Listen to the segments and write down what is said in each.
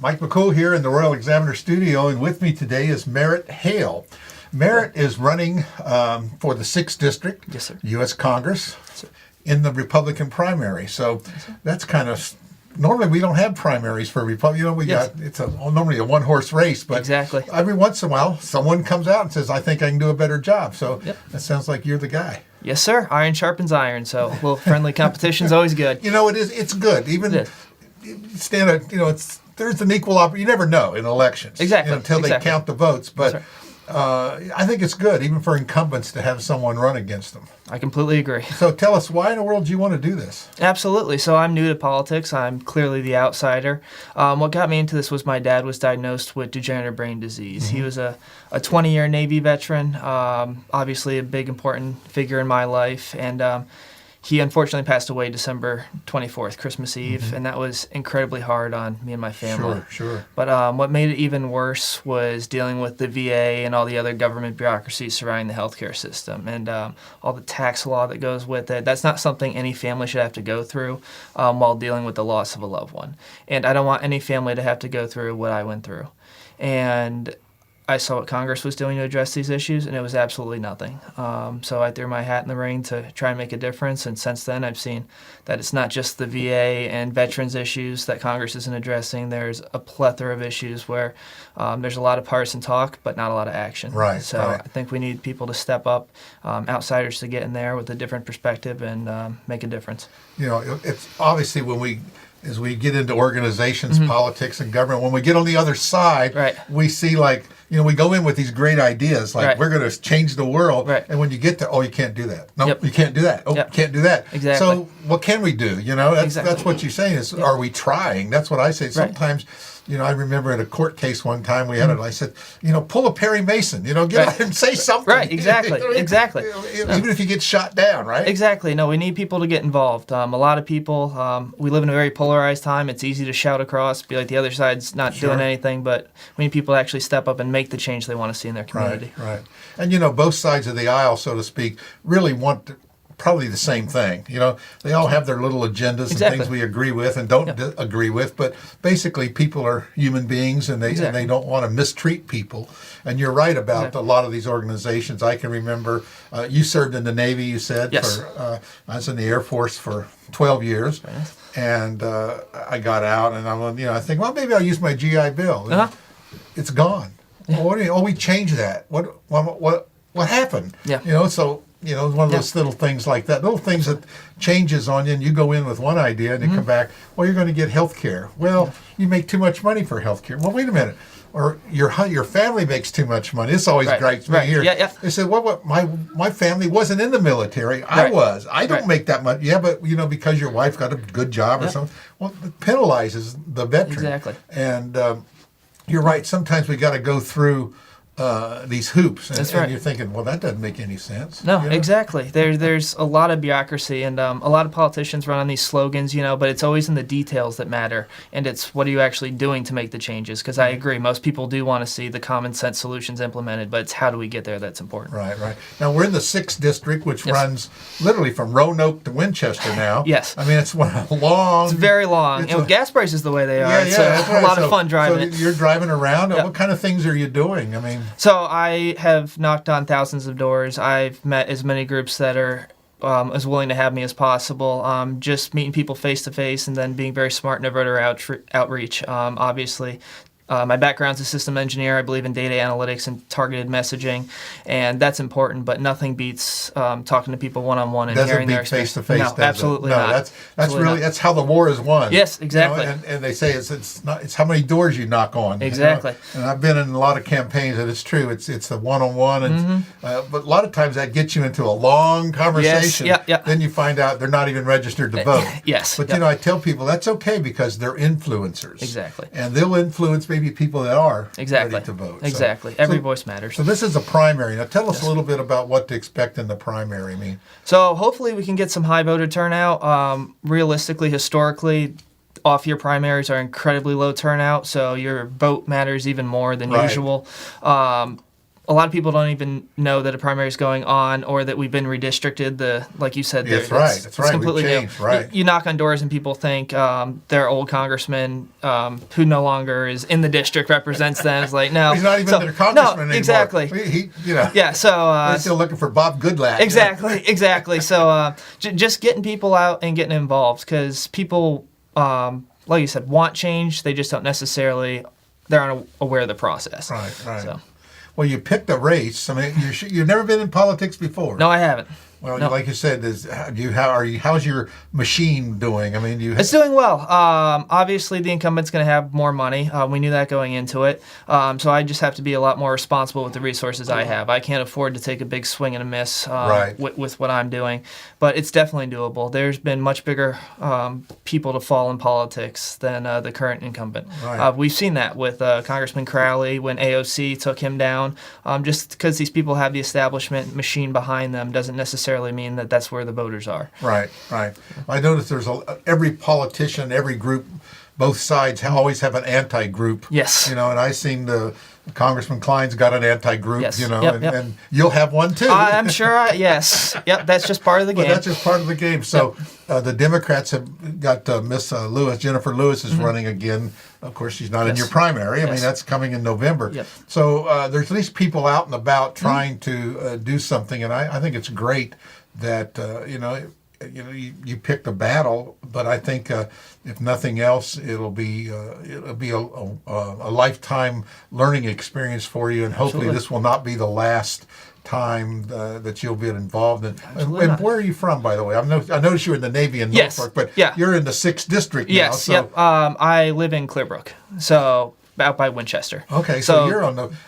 Mike McCool here in the Royal Examiner Studio, and with me today is Merritt Hale. Merritt is running for the 6th District, Yes, sir. U.S. Congress, Yes, sir. in the Republican primary. So that's kind of, normally we don't have primaries for Republican. You know, Yes. it's normally a one-horse race, but Exactly. every once in a while someone comes out and says, I think I can do a better job. So Yep. that sounds like you're the guy. Yes, sir. Iron sharpens iron, so a little friendly competition's always good. You know, it's good. Even It there's an equal opportunity. You never know in elections. Exactly. Until they Exactly. count the votes. But That's I think it's good, even for incumbents, to have someone run against them. I completely agree. So tell us, why in the world do you want to do this? Absolutely. So I'm new to politics. I'm clearly the outsider. What got me into this was my dad was diagnosed with degenerative brain disease. He was a 20-year Navy veteran, obviously a big, important figure in my life. And he unfortunately passed away December 24th, Christmas Eve, and that was incredibly hard on me and my family. Sure. But what made it even worse was dealing with the VA and all the other government bureaucracies surrounding the healthcare system and all the tax law that goes with it. That's not something any family should have to go through while dealing with the loss of a loved one. And I don't want any family to have to go through what I went through. And I saw what Congress was doing to address these issues, and it was absolutely nothing. So I threw my hat in the ring to try and make a difference, and since then I've seen that it's not just the VA and veterans issues that Congress isn't addressing. There's a plethora of issues where there's a lot of partisan talk, but not a lot of action. Right. So I think we need people to step up, outsiders to get in there with a different perspective and make a difference. You know, it's obviously as we get into organizations, politics, and government, when we get on the other side, Right. we see we go in with these great ideas, like Right. we're going to change the world. Right. And when you get there, you can't do that. No, Yep. you can't do that. Oh, Yep. you can't do that. Exactly. So what can we do? You know, that's Exactly. what you're saying is, are we trying? That's what I say. Sometimes, I remember in a court case one time we had it, I said, pull a Perry Mason, get Right. out and say something. Right, exactly, exactly. Even if you get shot down, right? Exactly. No, we need people to get involved. A lot of people, we live in a very polarized time. It's easy to shout across, be like the other side's not doing anything, but we need people to actually step up and make the change they want to see in their community. Right. And both sides of the aisle, so to speak, really want probably the same thing. They all have their little agendas and things we agree with and don't agree with, but basically people are human beings and they don't want to mistreat people. And you're right about a lot of these organizations. I can remember you served in the Navy, you said. Yes. I was in the Air Force for 12 years. Nice. And I got out and I think, well, maybe I'll use my GI Bill. It's gone. Yeah. Oh, we changed that. What happened? Yeah. So one of those little things like that, little things that changes on you, and you go in with one idea and you come back, well, you're going to get health care. Well, you make too much money for health care. Well, wait a minute. Or your family makes too much money. This always gripes me here. Yeah. They said, well, my family wasn't in the military. I was. I don't make that much. Yeah, but, because your wife got a good job or something. Well, it penalizes the veteran. Exactly. And you're right. Sometimes we got to go through these hoops, and you're thinking, well, that doesn't make any sense. No, exactly. There's a lot of bureaucracy, and a lot of politicians run on these slogans, but it's always in the details that matter, and it's what are you actually doing to make the changes, because I agree, most people do want to see the common sense solutions implemented, but it's how do we get there that's important. Right. Now, we're in the 6th District, which runs literally from Roanoke to Winchester now. Yes. I mean, it's long. It's very long. Gas prices the way they are. It's that's right. a lot of fun driving it. So you're driving around. What kind of things are you doing? I mean... So I have knocked on thousands of doors. I've met as many groups that are as willing to have me as possible. Just meeting people face to face and then being very smart in a voter outreach. Obviously, my background's a system engineer. I believe in data analytics and targeted messaging, and that's important. But nothing beats talking to people one-on-one and hearing their experience. Face to face. No, absolutely not. That's absolutely really not. That's how the war is won. Yes, exactly. And they say it's how many doors you knock on. Exactly. And I've been in a lot of campaigns, and it's true. It's the one-on-one, and but a lot of times that gets you into a long conversation. Yes. Yeah. Then you find out they're not even registered to vote. Yes. But I tell people that's okay because they're influencers. Exactly. And they'll influence maybe people that are Exactly. ready to vote. Exactly. Every voice matters. So this is a primary. Now tell us a little bit about what to expect in the primary. So hopefully we can get some high voter turnout. Realistically, historically, off-year primaries are incredibly low turnout, so your vote matters even more than usual. a lot of people don't even know that a primary is going on or that we've been redistricted. Like you said, That's right. That's right. Completely We've changed, new. right. You knock on doors and people think their old congressman who no longer is in the district represents them. It's like, no. He's not even their congressman anymore. Exactly. Yeah, so... they're still looking for Bob Goodlatte. Exactly. So just getting people out and getting involved, because people, like you said, want change. They just don't necessarily... They're unaware of the process. Right. So. Well, you picked a race. I mean, you've never been in politics before. No, I haven't. Well, no. Like you said, how's your machine doing? I mean, it's doing well. Obviously, the incumbent's going to have more money. We knew that going into it. So I just have to be a lot more responsible with the resources I have. I can't afford to take a big swing and a miss with what I'm doing. But it's definitely doable. There's been much bigger people to fall in politics than the current incumbent. Right. We've seen that with Congressman Crowley when AOC took him down. Just because these people have the establishment machine behind them doesn't necessarily mean that that's where the voters are. Right. I notice there's every politician, every group, both sides always have an anti-group. Yes. And I seen Congressman Klein's got an anti-group. Yes. And you'll have one too. I'm sure. Yes. Yep. That's just part of the game. But that's just part of the game. So the Democrats have got Miss Lewis. Jennifer Lewis is running again. Of course, she's not in your primary. I mean, that's coming in November. Yep. So there's at least people out and about trying to do something, and I think it's great that you picked a battle. But I think if nothing else, it'll be a lifetime learning experience for you, and hopefully Absolutely. this will not be the last time that you'll be involved in. Absolutely And where are you from, by the way? I noticed you were in the Navy in Norfolk, but you're in the 6th District now. Yes, so. I live in Clearbrook, so out by Winchester. Okay, so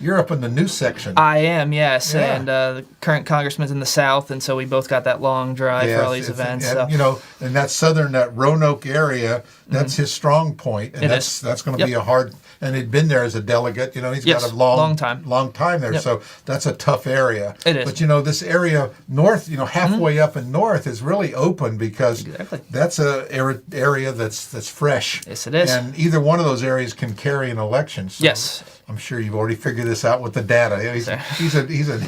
you're up in the new section. I am, yes, Yeah. and the current congressman's in the South, and so we both got that long drive for all these events. And, in that Roanoke area, that's his strong point, and that's going to be a hard. And he'd been there as a delegate. He's got a long time there. Yep. So that's a tough area. It is. But this area north, halfway up in north is really open because that's a area that's fresh. Yes, it is. And either one of those areas can carry an election. So yes. I'm sure you've already figured this out with the data. He's a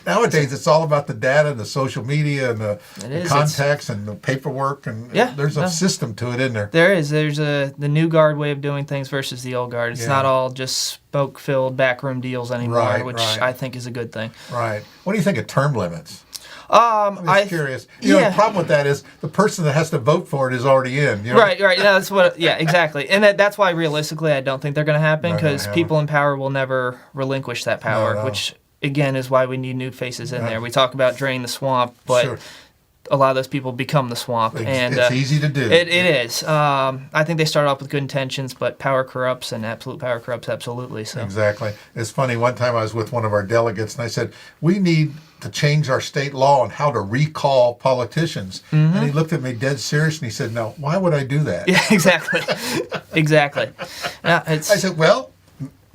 nowadays it's all about the data and the social media and the contacts and the paperwork, and there's a system to it, isn't there? There is. There's the new guard way of doing things versus the old guard. It's not all just smoke-filled backroom deals anymore, which I think is a good thing. Right. What do you think of term limits? I'm just curious. The problem with that is the person that has to vote for it is already in. Right. That's what. Yeah, exactly. And that's why realistically, I don't think they're going to happen, because people in power will never relinquish that power, which again is why we need new faces in there. We talk about drain the swamp, but a lot of those people become the swamp. And it's easy to do. It is. I think they start off with good intentions, but power corrupts, and absolute power corrupts absolutely. So. Exactly. It's funny. One time I was with one of our delegates, and I said, we need to change our state law on how to recall politicians. And he looked at me dead serious, and he said, no, why would I do that? Yeah, exactly. Exactly. I said, well,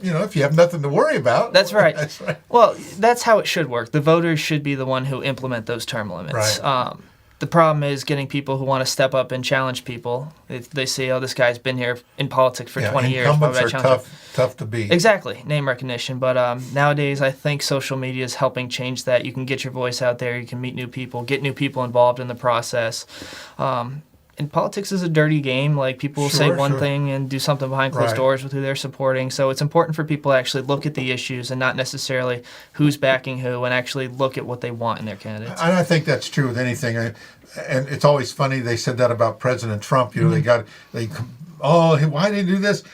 if you have nothing to worry about. That's right. That's right. Well, that's how it should work. The voters should be the one who implement those term limits. Right. The problem is getting people who want to step up and challenge people. They say, "Oh, this guy's been here in politics for 20 years." Incumbents are tough to beat. Exactly, name recognition. But nowadays, I think social media is helping change that. You can get your voice out there. You can meet new people, get new people involved in the process. And politics is a dirty game. Like, people will say one thing and do something behind closed doors with who they're supporting. So it's important for people to actually look at the issues and not necessarily who's backing who, and actually look at what they want in their candidates. And I think that's true with anything. And it's always funny, they said that about President Trump. Why did he do this?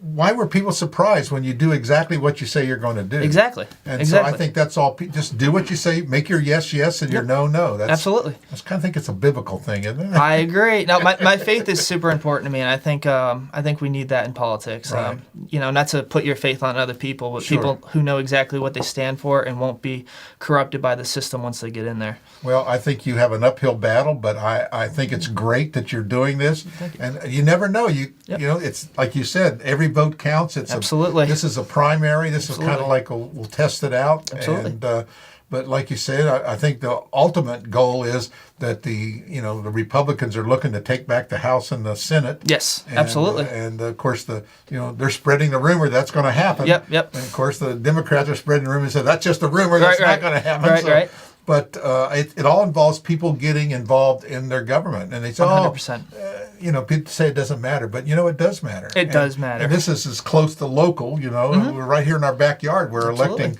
Why were people surprised when you do exactly what you say you're going to do? Exactly. So I think that's all. Just do what you say. Make your yes, yes, and your no, no. Absolutely. I kind of think it's a biblical thing, isn't it? I agree. No, my faith is super important to me, and I think we need that in politics. Right. Not to put your faith on other people, but people who know exactly what they stand for and won't be corrupted by the system once they get in there. Well, I think you have an uphill battle, but I think it's great that you're doing this. And you never know. It's like you said, every vote counts. It's absolutely. This is a primary. This is kind of like we'll test it out. Absolutely. And But like you said, I think the ultimate goal is that the Republicans are looking to take back the House and the Senate. Yes, absolutely. And of course they're spreading the rumor that's going to happen. Yep. And of course the Democrats are spreading the rumor and say that's just a rumor, that's not going to happen. Right. But it all involves people getting involved in their government, and they say, 100%. People say it doesn't matter, but it does matter. It does matter. And this is as close to local. We're right here in our backyard. We're electing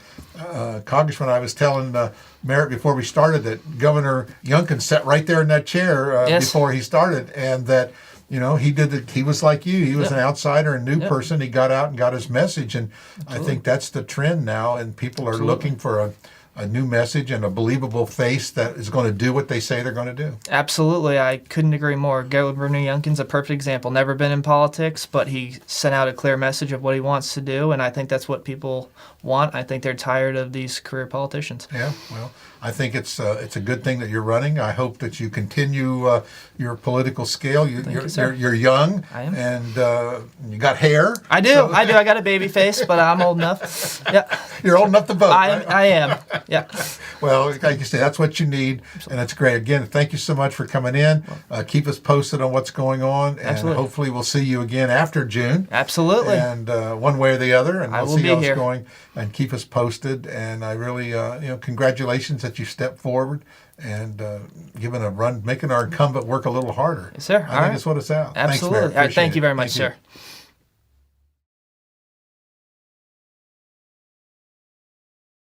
congressman. I was telling Merritt before we started that Governor Youngkin sat right there in that chair before he started, and that he did it. He was like you. He was an outsider, a new person. He got out and got his message, and I think that's the trend now. And people are looking for a new message and a believable face that is going to do what they say they're going to do. Absolutely. I couldn't agree more. Governor Youngkin's a perfect example. Never been in politics, but he sent out a clear message of what he wants to do, and I think that's what people want. I think they're tired of these career politicians. Yeah, well, I think it's a good thing that you're running. I hope that you continue your political scale. You're young. I am. And you got hair. I do. I got a baby face, but I'm old enough. Yeah. You're old enough to vote. I am. Yeah. Well, like you say, that's what you need, and that's great. Again, thank you so much for coming in. Keep us posted on what's going on, and hopefully we'll see you again after June. Absolutely. And one way or the other, and we'll see how it's going, and keep us posted. And I really, congratulations that you stepped forward and giving a run, making our incumbent work a little harder. Yes, sir. I think that's what it's about. Absolutely. Thanks, All right. Thank you very much, sir.